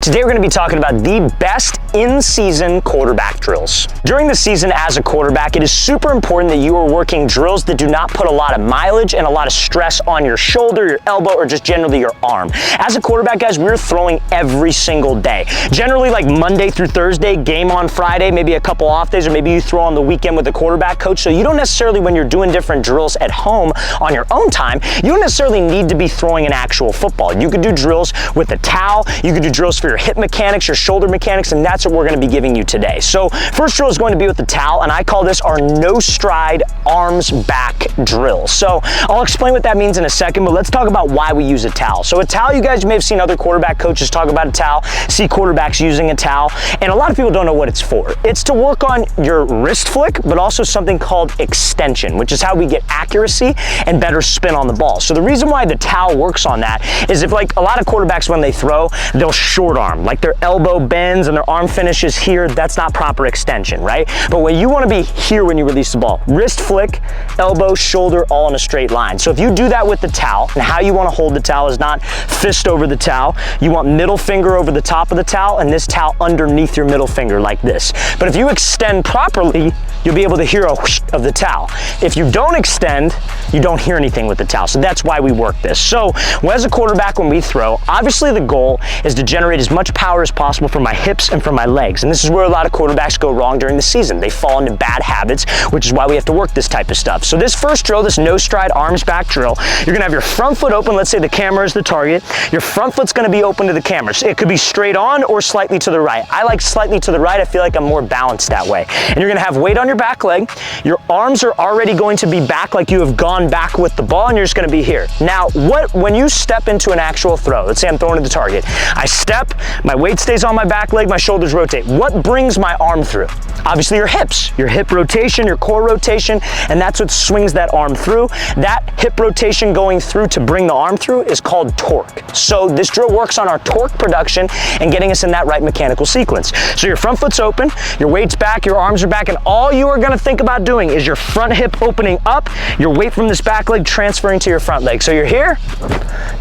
Today we're going to be talking about the best in-season quarterback drills. During the season as a quarterback, it is super important that you are working drills that do not put a lot of mileage and a lot of stress on your shoulder, your elbow, or just generally your arm. As a quarterback, guys, we're throwing every single day. Generally like Monday through Thursday, game on Friday, maybe a couple off days, or maybe you throw on the weekend with the quarterback coach. So you don't necessarily, when you're doing different drills at home on your own time, you don't necessarily need to be throwing an actual football. You could do drills with a towel, you could do drills for your hip mechanics, your shoulder mechanics, and that's what we're going to be giving you today. So first drill is going to be with the towel, and I call this our no stride arms back drill. So I'll explain what that means in a second, but let's talk about why we use a towel. So a towel, you guys may have seen other quarterback coaches talk about a towel, see quarterbacks using a towel, and a lot of people don't know what it's for. It's to work on your wrist flick, but also something called extension, which is how we get accuracy and better spin on the ball. So the reason why the towel works on that is if, like, a lot of quarterbacks when they throw, they'll short arm, like their elbow bends and their arm finishes here. That's not proper extension, right? But what you want to be here when you release the ball, wrist flick, elbow, shoulder, all in a straight line. So if you do that with the towel, and how you want to hold the towel is not fist over the towel. You want middle finger over the top of the towel and this towel underneath your middle finger like this. But if you extend properly, you'll be able to hear a whoosh of the towel. If you don't extend, you don't hear anything with the towel. So that's why we work this. So as a quarterback, when we throw, obviously the goal is to generate as much power as possible from my hips and from my legs. And this is where a lot of quarterbacks go wrong during the season. They fall into bad habits, which is why we have to work this type of stuff. So this first drill, this no stride arms back drill, you're gonna have your front foot open. Let's say the camera is the target. Your front foot's gonna be open to the camera. So it could be straight on or slightly to the right. I like slightly to the right. I feel like I'm more balanced that way. And you're gonna have weight on your back leg. Your arms are already going to be back like you have gone back with the ball, and you're just gonna be here. Now, when you step into an actual throw, let's say I'm throwing at the target, I step, my weight stays on my back leg, my shoulders rotate. What brings my arm through? Obviously your hips, your hip rotation, your core rotation, and that's what swings that arm through. That hip rotation going through to bring the arm through is called torque. So this drill works on our torque production and getting us in that right mechanical sequence. So your front foot's open, your weight's back, your arms are back, and all you are gonna think about doing is your front hip opening up, your weight from this back leg transferring to your front leg. So you're here,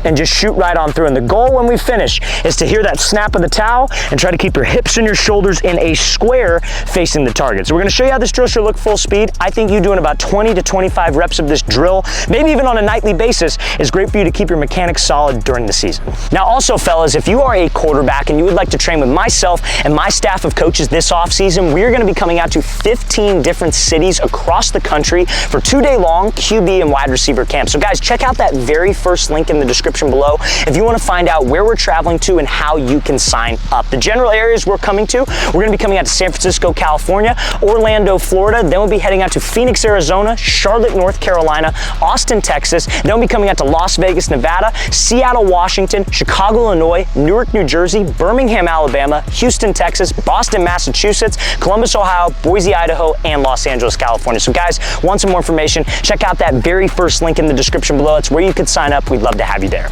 and just shoot right on through. And the goal when we finish is to hear that snap of the towel and try to keep your hips and your shoulders in a square facing the target. So we're gonna show you how this drill should look full speed. I think you doing about 20 to 25 reps of this drill, maybe even on a nightly basis, is great for you to keep your mechanics solid during the season. Now also, fellas, if you are a quarterback and you would like to train with myself and my staff of coaches this off season, we're gonna be coming out to 15 different cities across the country for 2-day long QB and wide receiver camps. So guys, check out that very first link in the description below if you want to find out where we're traveling to and how you can sign up. The general areas we're coming to, we're going to be coming out to San Francisco, California, Orlando, Florida, then we'll be heading out to Phoenix, Arizona, Charlotte, North Carolina, Austin, Texas, then we'll be coming out to Las Vegas, Nevada, Seattle, Washington, Chicago, Illinois, Newark, New Jersey, Birmingham, Alabama, Houston, Texas, Boston, Massachusetts, Columbus, Ohio, Boise, Idaho, and Los Angeles, California. So guys, want some more information, check out that very first link in the description below. It's where you can sign up. We'd love to have you there.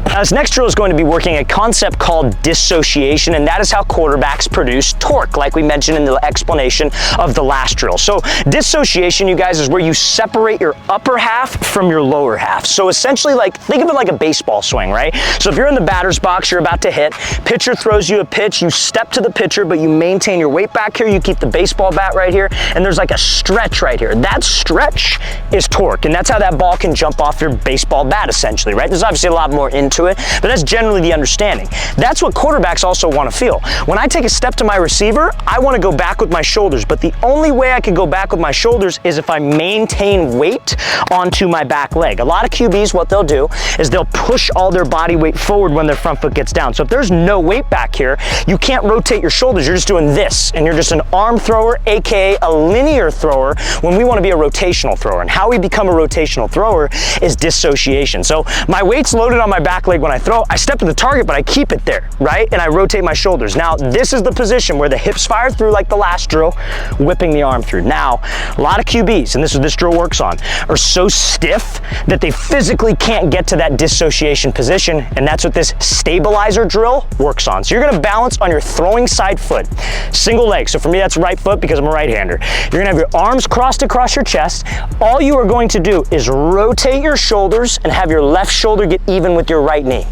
Now, this next drill is going to be working a concept called dissociation, and that is how quarterbacks produce torque, like we mentioned in the explanation of the last drill. So dissociation, you guys, is where you separate your upper half from your lower half. So essentially, like, think of it like a baseball swing, right? So if you're in the batter's box, you're about to hit, pitcher throws you a pitch, you step to the pitcher, but you maintain your weight back here, you keep the baseball bat right here, and there's like a stretch right here. That stretch is torque, and that's how that ball can jump off your baseball bat, essentially, right? There's obviously a lot more into it, but that's generally the understanding. That's what quarterbacks also want to feel. When I take a step to my receiver, I want to go back with my shoulders, but the only way I can go back with my shoulders is if I maintain weight onto my back leg. A lot of QBs, what they'll do is they'll push all their body weight forward when their front foot gets down. So if there's no weight back here, you can't rotate your shoulders. You're just doing this, and you're just an arm thrower, aka a linear thrower, when we want to be a rotational thrower. And how we become a rotational thrower is dissociation. So my weight's loaded on my back leg leg when I throw, I step to the target, but I keep it there, right? And I rotate my shoulders. Now, this is the position where the hips fire through like the last drill, whipping the arm through. Now, a lot of QBs, and this is what this drill works on, are so stiff that they physically can't get to that dissociation position, and that's what this stabilizer drill works on. So you're gonna balance on your throwing side foot, single leg. So for me, that's right foot because I'm a right-hander. You're gonna have your arms crossed across your chest. All you are going to do is rotate your shoulders and have your left shoulder get even with your right knee.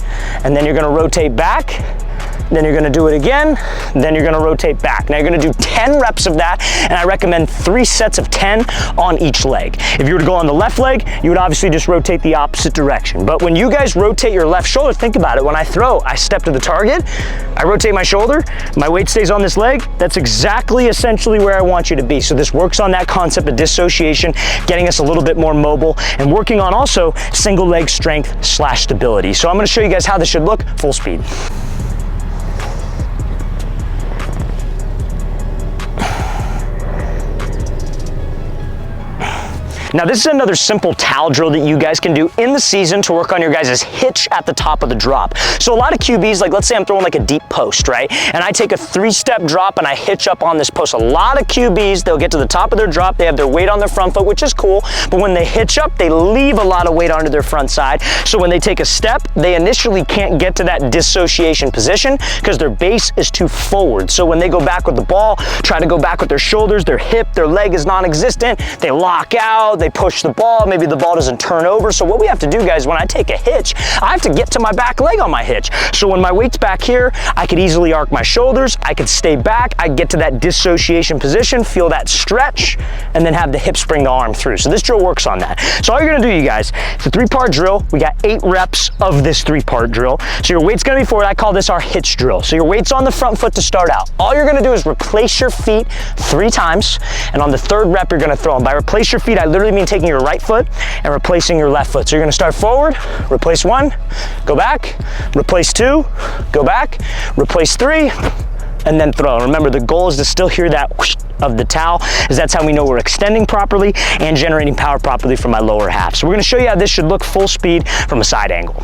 And then you're gonna rotate back, then you're gonna do it again, then you're gonna rotate back. Now you're gonna do 10 reps of that, and I recommend 3 sets of 10 on each leg. If you were to go on the left leg, you would obviously just rotate the opposite direction. But when you guys rotate your left shoulder, think about it. When I throw, I step to the target, I rotate my shoulder, my weight stays on this leg. That's exactly essentially where I want you to be. So this works on that concept of dissociation, getting us a little bit more mobile, and working on also single leg strength / stability. So I'm gonna show you guys how this should look full speed. Now this is another simple towel drill that you guys can do in the season to work on your guys' hitch at the top of the drop. So a lot of QBs, like let's say I'm throwing like a deep post, right? And I take a 3-step drop and I hitch up on this post. A lot of QBs, they'll get to the top of their drop, they have their weight on their front foot, which is cool, but when they hitch up, they leave a lot of weight onto their front side. So when they take a step, they initially can't get to that dissociation position because their base is too forward. So when they go back with the ball, try to go back with their shoulders, their hip, their leg is non-existent, they lock out, they push the ball, maybe the ball doesn't turn over. So what we have to do, guys, when I take a hitch, I have to get to my back leg on my hitch. So when my weight's back here, I could easily arc my shoulders, I could stay back, I get to that dissociation position, feel that stretch, and then have the hip spring the arm through. So this drill works on that. So all you're gonna do, you guys, it's a 3-part drill. We got 8 reps of this 3-part drill. So your weight's gonna be forward. I call this our hitch drill. So your weight's on the front foot to start out. All you're gonna do is replace your feet 3 times, and on the 3rd rep, you're gonna throw them. By replace your feet, I literally mean taking your right foot and replacing your left foot. So you're gonna start forward, replace 1, go back, replace 2, go back, replace 3, and then throw. Remember, the goal is to still hear that whoosh of the towel, as that's how we know we're extending properly and generating power properly from my lower half. So we're gonna show you how this should look full speed from a side angle.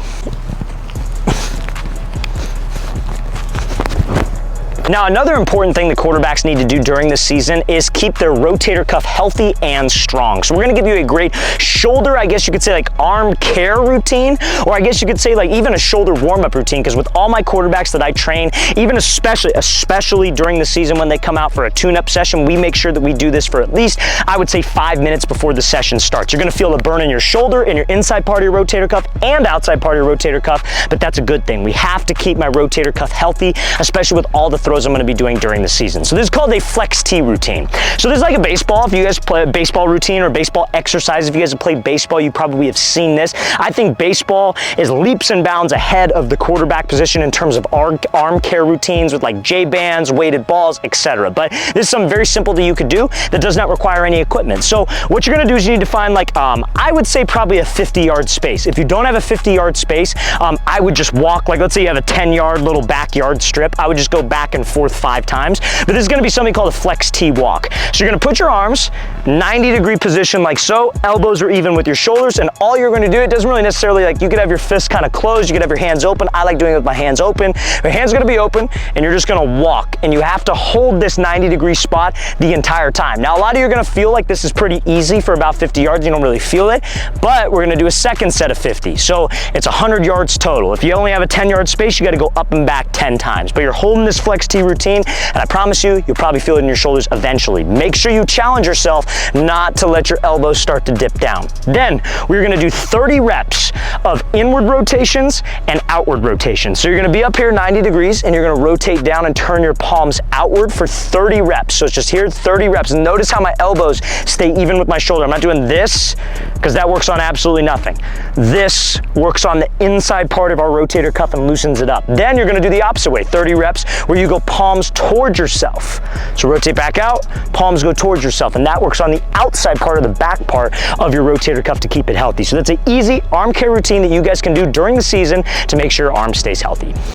Now, another important thing the quarterbacks need to do during the season is keep their rotator cuff healthy and strong. So we're gonna give you a great shoulder, I guess you could say like arm care routine, or I guess you could say like even a shoulder warm-up routine, because with all my quarterbacks that I train, even especially during the season when they come out for a tune-up session, we make sure that we do this for at least, I would say 5 minutes before the session starts. You're gonna feel a burn in your shoulder, in your inside part of your rotator cuff and outside part of your rotator cuff, but that's a good thing. We have to keep my rotator cuff healthy, especially with all the throws I'm gonna be doing during the season. So this is called a flex T routine. So this is like a baseball. If you guys play a baseball routine or baseball exercise, if you guys have played baseball, you probably have seen this. I think baseball is leaps and bounds ahead of the quarterback position in terms of arm care routines with like J-bands, weighted balls, etc. But this is something very simple that you could do that does not require any equipment. So what you're gonna do is you need to find like, I would say probably a 50-yard space. If you don't have a 50-yard space, I would just walk, like let's say you have a 10-yard little backyard strip, I would just go back and forth 5 times. But this is gonna be something called a flex T walk. So you're gonna put your arms 90-degree position like so, elbows are even with your shoulders, and all you're gonna do, it doesn't really necessarily, like you could have your fists kind of closed, you could have your hands open. I like doing it with my hands open. Your hands are gonna be open, and you're just gonna walk, and you have to hold this 90-degree spot the entire time. Now, a lot of you are gonna feel like this is pretty easy for about 50 yards, you don't really feel it, but we're gonna do a second set of 50. So it's 100 yards total. If you only have a 10-yard space, you gotta go up and back 10 times, but you're holding this flex T routine, and I promise you, you'll probably feel it in your shoulders eventually. Make sure you challenge yourself not to let your elbows start to dip down. Then we're gonna do 30 reps of inward rotations and outward rotations. So you're gonna be up here 90 degrees, and you're gonna rotate down and turn your palms outward for 30 reps. So it's just here, 30 reps. And notice how my elbows stay even with my shoulder. I'm not doing this, because that works on absolutely nothing. This works on the inside part of our rotator cuff and loosens it up. Then you're gonna do the opposite way, 30 reps, where you go palms towards yourself. So rotate back out, palms go towards yourself, and that works on the outside part of the back part of your rotator cuff to keep it healthy. So that's an easy arm care routine that you guys can do during the season to make sure your arm stays healthy.